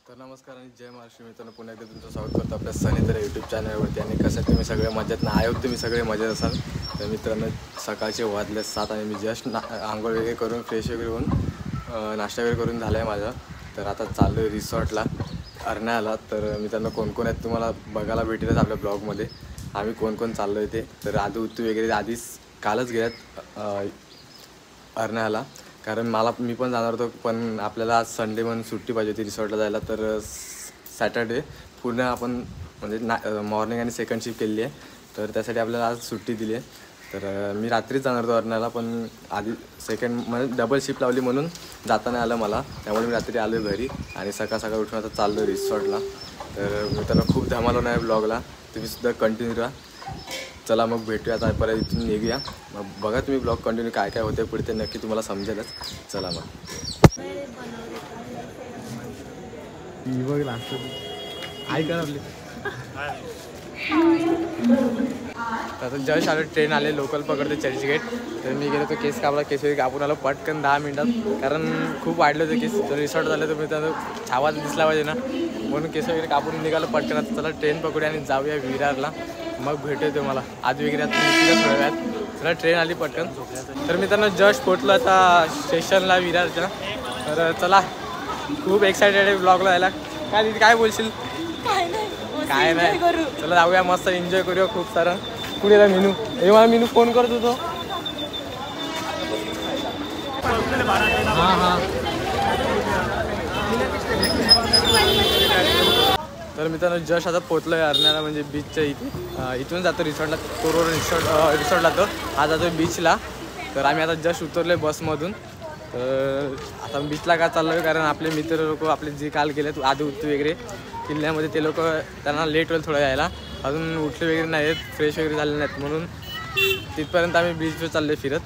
तर नमस्कार आणि जय महाराष्ट्र मित्रांनो, पुन्हा एकदा तुमचं स्वागत करतो आपल्या सनीतर यूट्यूब चॅनलवरती. आणि कसं तुम्ही सगळे मजेत ना आहोत, तुम्ही सगळे मजेत असाल. तर मित्रांनो, सकाळचे वाजले 7 आणि मी जस्ट आंघोळ वगैरे करून फ्रेश वगैरे होऊन नाश्ता वगैरे करून झाला आहे माझा. तर आता चाललो आहे रिसॉर्टला अर्ण्याला. तर मित्रांनो, कोण कोण आहेत तुम्हाला बघायला भेटेलच आपल्या ब्लॉगमध्ये. आम्ही कोण कोण चाललो आहे ते. तर आदू उत्तू वगैरे आधीच कालच गेल्यात अर्ण्याला, कारण मी पण जाणार होतो, पण आपल्याला आज संडे म्हणून सुट्टी पाहिजे होती रिसॉर्टला जायला. तर सॅटर्डे पूर्ण आपण म्हणजे मॉर्निंग आणि सेकंड शिफ्ट केली आहे, तर त्यासाठी आपल्याला आज सुट्टी दिली आहे. तर मी रात्रीच जाणार होतो अर्ण्याला, पण आधी सेकंड म्हणजे डबल शिफ्ट लावली म्हणून जाता नाही आलं मला. त्यामुळे मी रात्री आलो घरी आणि सकाळ सकाळ उठून आता चाललो रिसॉर्टला. तर मित्रांनो, खूप धमाल होणार आहे ब्लॉगला, तुम्हीसुद्धा कंटिन्यू राहा. चला मग भेटूया आता, परत इथून निघूया. मग बघा तुम्ही ब्लॉग कंटिन्यू, काय काय होते पुढे ते नक्की तुम्हाला समजेलच. चला मग. बघ लागतो ऐका आपली. आता जस्ट आलो, ट्रेन आले, लोकल पकडते चर्चगेट. तर मी गेलो तो केस कापला, केस वगैरे कापून आलो पटकन 10 मिनिटात, कारण खूप वाढलं होतं केस. तर रिसॉर्ट झालं तर मी त्यानं छावा दिसला पाहिजे ना, म्हणून केस वगैरे कापून निघालो पटकन. आता चला ट्रेन पकडूया आणि जाऊया विरारला, मग भेटू तुम्हाला आज वगैरे. आता थोड्या वेळात चला ट्रेन आली पटकन. तर मित्रांनो, जस्ट पोचलो आता स्टेशनला विरारच्या. तर चला, खूप एक्सायटेड आहे ब्लॉगला यायला. काय दिदी, काय बोलशील? काय नाही, चला जाऊया, मस्त एन्जॉय करूया खूप सारं. पुढे मेनू हे मला मेनू फोन करत होतो. हां. तर मित्रांनो, जस्ट आता पोचलो आहे अर्ण्याला, म्हणजे बीचच्या इथे. इथून जातो रिसॉर्टला, कोरोर रिसॉर्टला जातो. आज जातो बीचला. तर आम्ही आता जस्ट उतरलो आहे बसमधून. तर आता बीचला का चाललो आहे, कारण आपले मित्र लोक आपले जे काल गेलेत आधी उत्तू वगैरे किल्ल्यामध्ये, ते लोक त्यांना लेट होईल थोडं यायला, अजून उठले वगैरे नाहीत, फ्रेश वगैरे झाले नाहीत, म्हणून तिथपर्यंत आम्ही बीचवर चाललो आहे फिरत.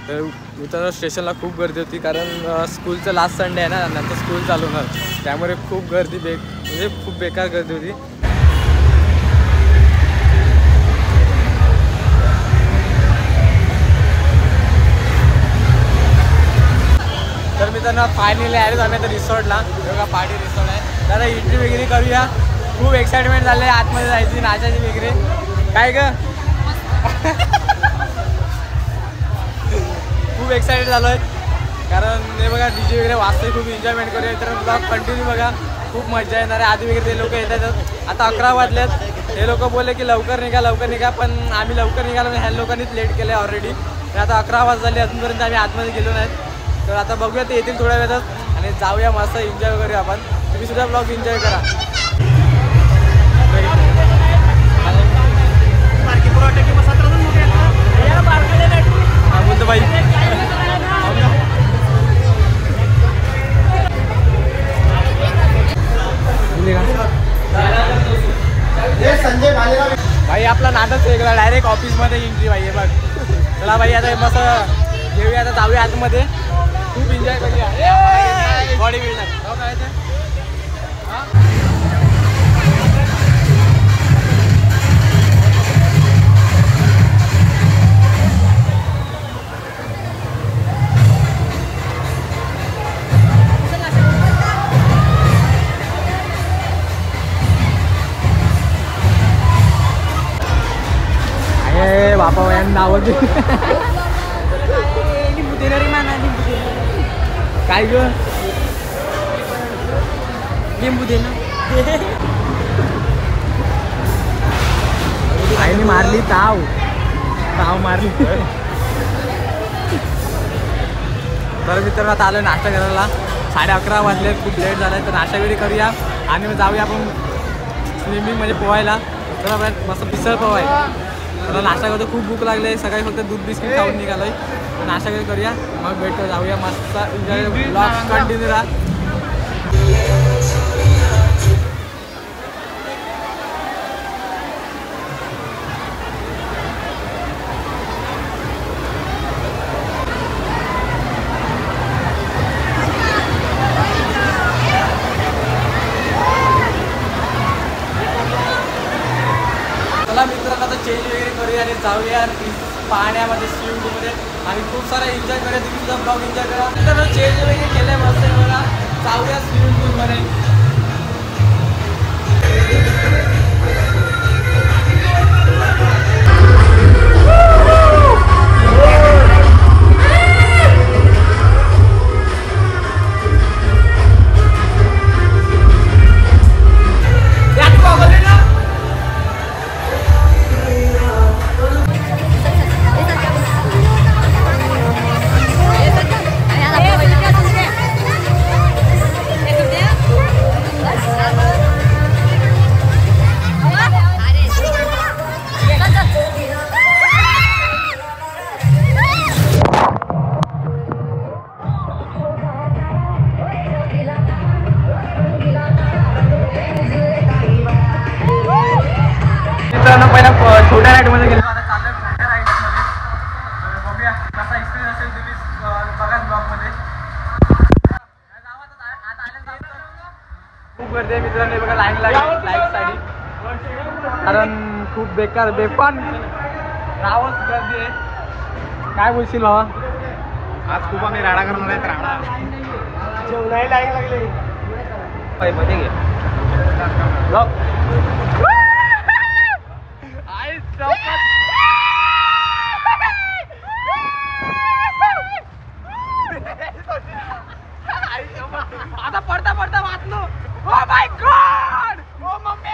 तर मित्रांनो, स्टेशनला खूप गर्दी होती, कारण स्कूलचं लास्ट संडे आहे ना, नंतर स्कूल चालू होणार, त्यामुळे खूप गर्दी म्हणजे खूप बेकार गर्दी होती. तर मित्रांनो, फायनली आलो आम्ही आता रिसॉर्टला. बघा, पार्टी रिसॉर्ट आहे. दादा एंट्री वगैरे करूया. खूप एक्साइटमेंट झालं आहे आतमध्ये जायची, नाचायची वगैरे. काय ग, खूप एक्साइटेड झालो आहे, कारण हे बघा डीजे वगैरे वाजते. खूप एन्जॉयमेंट करूया. तर ब्लॉग कंटिन्यू बघा, खूप मजा येणार आहे. आधी वगैरे ते लोक येतात. आता 11 वाजल्यात. हे लोक बोलले की लवकर निघा, पण आम्ही लवकर निघालो नाही, ह्या लोकांनीच लेट केलं आहे ऑलरेडी. तर आता 11 वाजले, अजूनपर्यंत आम्ही आतमध्ये गेलो नाहीत. तर आता बघूया, ते येतील थोड्या वेळात आणि जाऊया, मस्त एन्जॉय करूया आपण. तुम्ही सुद्धा ब्लॉग एन्जॉय करा. बोलतो बाई, भाई आपला नाटक वेगळा, डायरेक्ट ऑफिसमध्ये एंट्री भाई. बघ, चला भाई, आता मस्त घेऊया, आता जाऊया आतमध्ये, खूप एन्जॉय करूया. बॉडी बिल्डर बापा वयानं नाव काय ग, लिंबू दे ना. आईने मारली ताव मारली. तर मित्रांनो, आता आलो नाश्ता करायला. 11:30 वाजले, खूप लेट झालं आहे. तर नाश्ता वगैरे करूया आणि मग जाऊया आपण स्विमिंग म्हणजे पोहायला. तर आपण मस्त पिसळ पोहाय. तर नाश्ता करतो, खूप भूक लागली आहे. सकाळी फक्त दूध बिस्किट खाऊन निघालो आहे. तर नाश्ता वगैरे करूया, मग भेटतो, जाऊया, मस्त एन्जॉय. ब्लॉग कंटिन्यू राहा. चला मित्रांनो, आता चेंज वगैरे करूया आणि जाऊया पाण्यामध्ये, स्विमिंग पूलमध्ये. आणि खूप सारा एन्जॉय करा, तुम्ही सुद्धा ब्लॉग एन्जॉय करा. तर चेंज वगैरे केलं आहे मस्त. मला जाऊया स्विमिंग पूलमध्ये. खूप गर्दी आहे मित्रांनो, बघा लाईन साठी, कारण खूप बेकार बेपान रावच गर्दी आहे. काय बोलशील भावा? आज खूप आम्ही राडा करणार आहेत. राडा जेवणाही लागले मध्ये घे. आता पडता पडता वाचलो. Oh my god, oh mummy.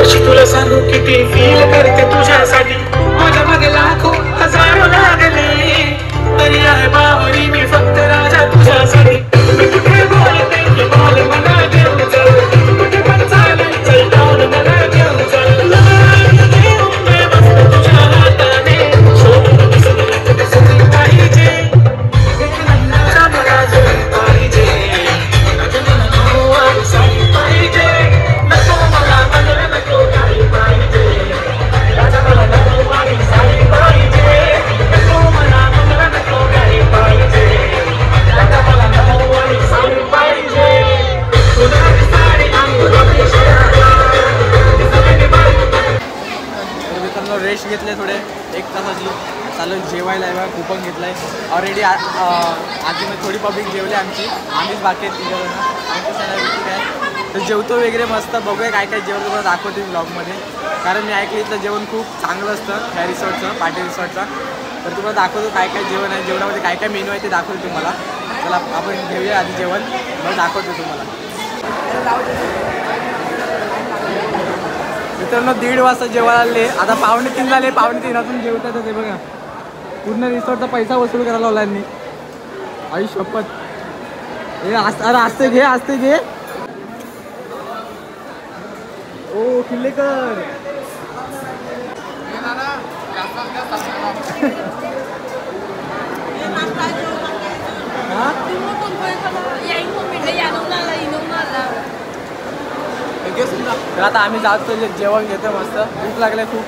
कशी तुला सांगू किती फील करते तुझ्यासाठी माझ्या मागे लाखो हजारो लागले तरी आहे बावरी मी फक्त राजा तुझ्यासाठी मी कुठे बोलते की बोल मला घेऊन चल कुठे पण चालेल चल डाऊन मला घेऊन चल देऊ मी मस्त तुझ्या हाताने सोडून दिसत दिसत पाहिजे एक नन्नाचा मला जरी पाहिजे पाहिजे नको मला बदल नको काही पाहिजे राजा मला नको आणि साडी पाहिजे नको मला बदल नको काही पाहिजे राजा मला नको आणि साडी पाहिजे तुला साडी अंगोली मित्रांनो रेस्ट घेतले थोडे 1 तासाची चालू जेवायला आहे बघा कुपन घेतलाय ऑलरेडी आधी मी थोडी पब्लिक जेवली आम्हीच बाकी आहेत 3 जण आमचं सणावृत्ती काय तर जेवतो वगैरे मस्त बघूया काय काय जेवण तुम्हाला दाखवते ब्लॉगमध्ये कारण मी ऐकलं इथलं जेवण खूप चांगलं असतं ह्या रिसॉर्टचं पार्टी रिसॉर्टचं तर तुम्हाला दाखवतो काय काय जेवण आहे जेवणामध्ये काय काय मेनू आहे ते दाखवतो तुम्हाला चला आपण घेऊया आधी जेवण मग दाखवतो तुम्हाला मित्रांनो 1:30 वाजता जेवायला आले आता 2:45 झाले 2:45 अजून जेवतात ते बघा पूर्ण रिसॉर्टचा पैसा वसूल करायला लावला यांनी आई शपथ हे अरे असते घे ओ किल्लेकर तर आता आम्ही जातो जेवण घेतो मस्त भूक लागले खूप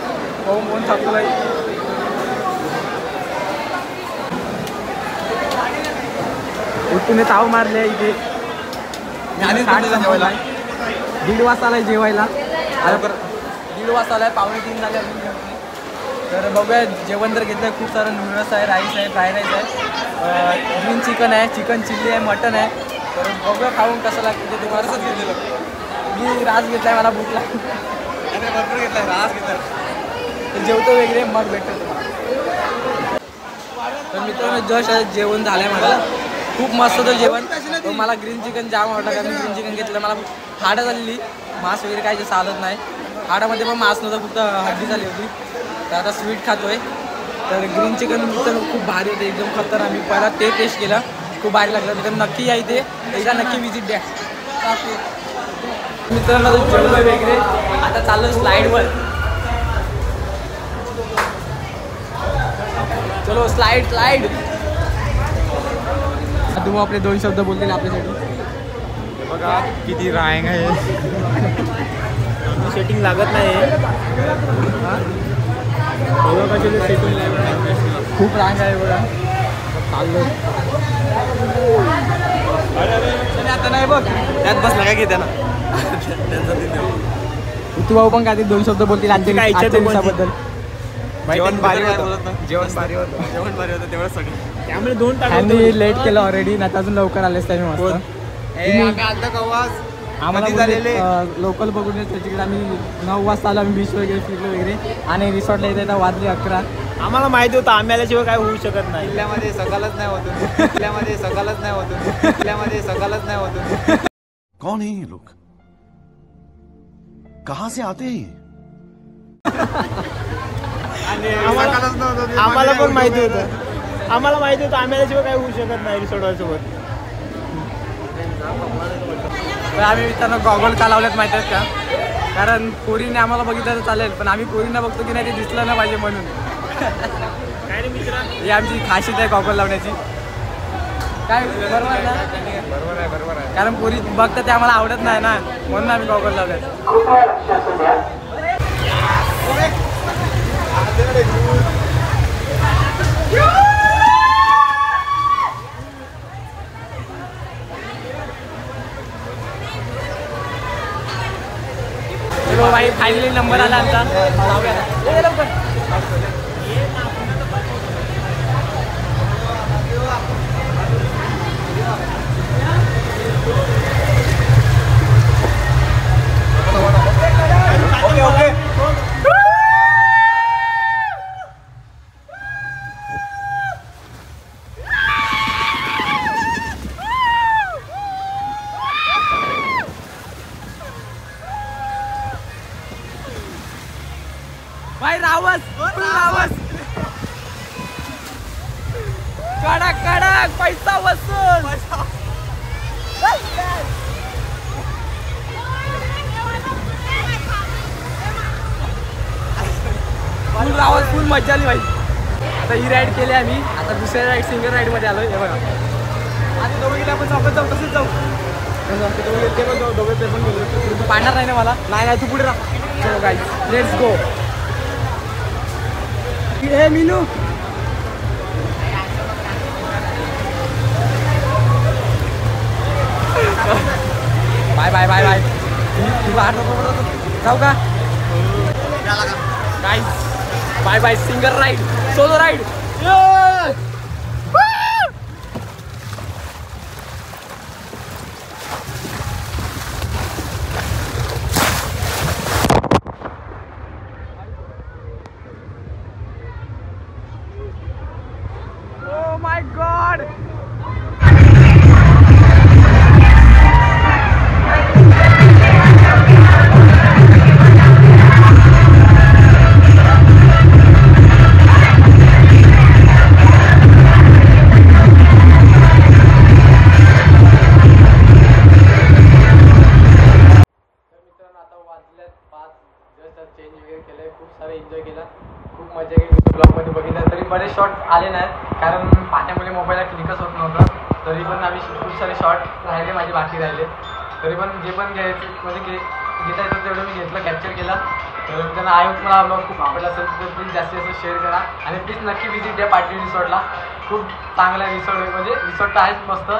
होऊन थकलोय उठून ताव मारले इथे 1:30 वाजता आलाय जेवायला 1:30 वाजता आलाय 2:45 झाले तर बघूया जेवण तर घेतलंय खूप सारं नूडल्स आहे राईस आहे फ्राय राईस आहे ग्रीन चिकन आहे चिकन चिल्ली आहे मटन आहे तर बघूया खाऊन कसं लागतं ते तुम्हाला कसं घेतलेलं मी रास घेतलाय मला भूक लागली भरपूर घेतलाय रास घेतलाय तर जेवतो वगैरे मग भेटतो तुम्हाला तर मित्रांनो जस्ट जेवण झालंय मला खूप मस्त होतं जेवण तर मला ग्रीन चिकन जाम आवडलं कारण ग्रीन चिकन घेतलं मला हाडं झालेली मांस वगैरे काही जास्त आलत नाही हाडामध्ये पण मांस नव्हतं फक्त हड्डी झाली होती तर आता स्वीट खातोय तर ग्रीन चिकन तर खूप भारी होतं एकदम खतरनाक मी पहिला ते टेस्ट केलं खूप भारी लागलं तर नक्की या इथे एकदा नक्की विजिट द्या मित्रांनो जेवण वगैरे आता चाललं स्लाईडवर चलो स्लाईड तुम्ही आपले 2 शब्द बोलतील आपल्यासाठी बघा किती रांग आहे सेटिंग लागत नाही सेटिंग खूप रांग आहे बघा चाललो आता नाही बघ त्यात बसला काय घेते ना तू भाऊ पण काय 2 शब्द बोलतील आजच्या दिवसाबद्दल जेवण भारी होतं तेवढं सगळं त्यामुळे 2 तास लेट केलं ऑलरेडी नाही अजून लवकर आलेस टाइम मस्त आम्हाला लोकल बघून त्याच्याकडे आम्ही 9 वाजता आलो आम्ही बीच वगैरे फिरलो वगैरे आणि रिसॉर्टला येता वाजले 11 आम्हाला माहिती होतं आम्ही आल्याशिवाय काय होऊ शकत नाही किल्ल्यामध्ये सकाळच नाही होत कौन है ये लोग कहां से आते हैं आम्हाला पण माहिती होतं आम्ही आल्याशिवाय काय होऊ शकत नाही रिसॉर्ट सोबत आम्ही मित्रांनो गॉगल का लावल्यात माहिती आहेत का कारण पोरीने आम्हाला बघितलं तर चालेल पण आम्ही पोरींना बघतो की नाही ते दिसलं ना पाहिजे म्हणून काय रे मित्रा ही आमची खासियत आहे गॉगल लावण्याची काय बरोबर आहे ना बरोबर आहे कारण पोरी बघतं ते आम्हाला आवडत नाही ना म्हणून आम्ही गॉगल लावल्यात चलो भाई फायनली नंबर आला आमचा भाई रावस रावस कडक कडक पैसा वसूल फुल रावस फुल मजा आली भाई. आता ही राईड केली आम्ही. आता दुसऱ्या राईड सिंगल राईड मध्ये आलोय. हे बघा आणि दोघे गेले आपण चौकात जाऊ तसेच जाऊ. ते पण जाऊ दोघे ते पण गेलो. तू पाहणार नाही ना मला. नाही तू पुढे राहा. चलो guys let's go. Hey Meenu bye bye bye bye. जाऊ का guys. Bye bye single ride solo ride. Oh my God! Change वगैरे केलं आहे. खूप सारे एन्जॉय केला. खूप मजा केली. ब्लॉगमध्ये बघितलं तरी बरेच शॉट आले नाहीत कारण पाण्यामुळे मोबाईलला क्लिकच होत नव्हतं. तरी पण आम्ही खूप सारे शॉट राहिले माझे बाकी राहिले. तरी पण जे पण घ्यायचे म्हणजे घेता येतं तेवढं मी घेतलं कॅप्चर केला. तर त्यांना आय होप मला ब्लॉग खूप आवडला असेल तर प्लीज जास्तीत जास्त शेअर करा आणि प्लीज नक्की व्हिजिट द्या पाटली रिसॉर्टला. खूप चांगला आहे रिसॉर्ट म्हणजे रिसॉर्ट तर आहेच मस्त.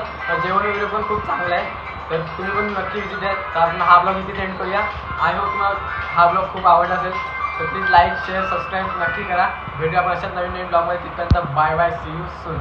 जेवण वगैरे पण खूप चांगलं आहे. तर तुम्ही पण नक्की व्हिजिट द्या. तर आपण हा ब्लॉग इथे सेंड करूया. आय होप तुम्हाला हा ब्लॉग खूप आवडला असेल तर प्लीज लाईक शेअर सबस्क्राईब नक्की करा. भेटूया आपण अशाच नवीन ब्लॉगमध्ये. तिथपर्यंत bye bye. See you soon.